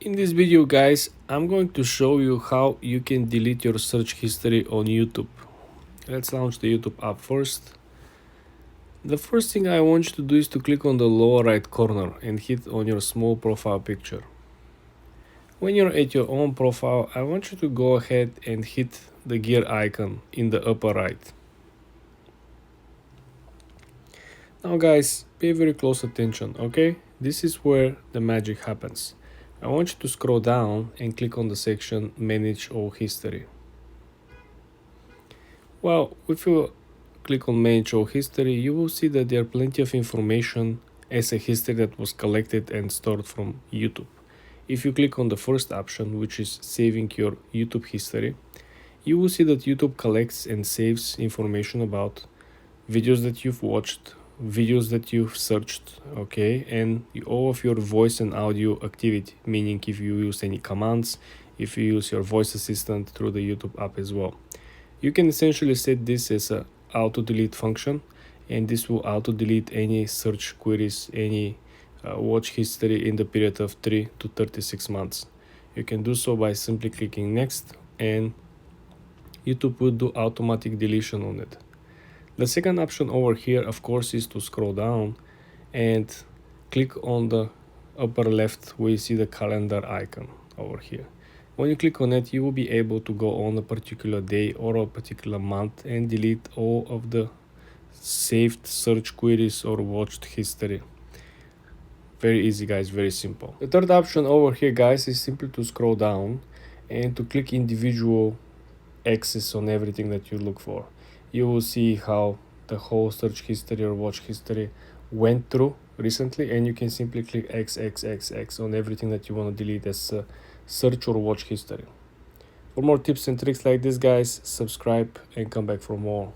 In this video, guys, I'm going to show you how you can delete your search history on YouTube. Let's launch the YouTube app first. The first thing I want you to do is to click on the lower right corner and hit on your small profile picture. When you're at your own profile, I want you to go ahead and hit the gear icon in the upper right. Now guys, pay very close attention, okay? This is where the magic happens. I want you to scroll down and click on the section Manage All History. Well, if you click on Manage All History, you will see that there are plenty of information as a history that was collected and stored from YouTube. If you click on the first option, which is Saving Your YouTube History, you will see that YouTube collects and saves information about videos that you've watched, videos that you've searched, okay, and all of your voice and audio activity, meaning if you use any commands, if you use your voice assistant through the YouTube app as well. You can essentially set this as a auto delete function, and this will auto delete any search queries, any watch history in the period of 3 to 36 months. You can do so by simply clicking next, and YouTube will do automatic deletion on it. The second option over here, of course, is to scroll down and click on the upper left where you see the calendar icon over here. When you click on it, you will be able to go on a particular day or a particular month and delete all of the saved search queries or watched history. Very easy, guys, very simple. The third option over here, guys, is simply to scroll down and to click individual access on everything that you look for. You will see how the whole search history or watch history went through recently, and you can simply click XXXX on everything that you want to delete as search or watch history. For more tips and tricks like this, guys, subscribe and come back for more.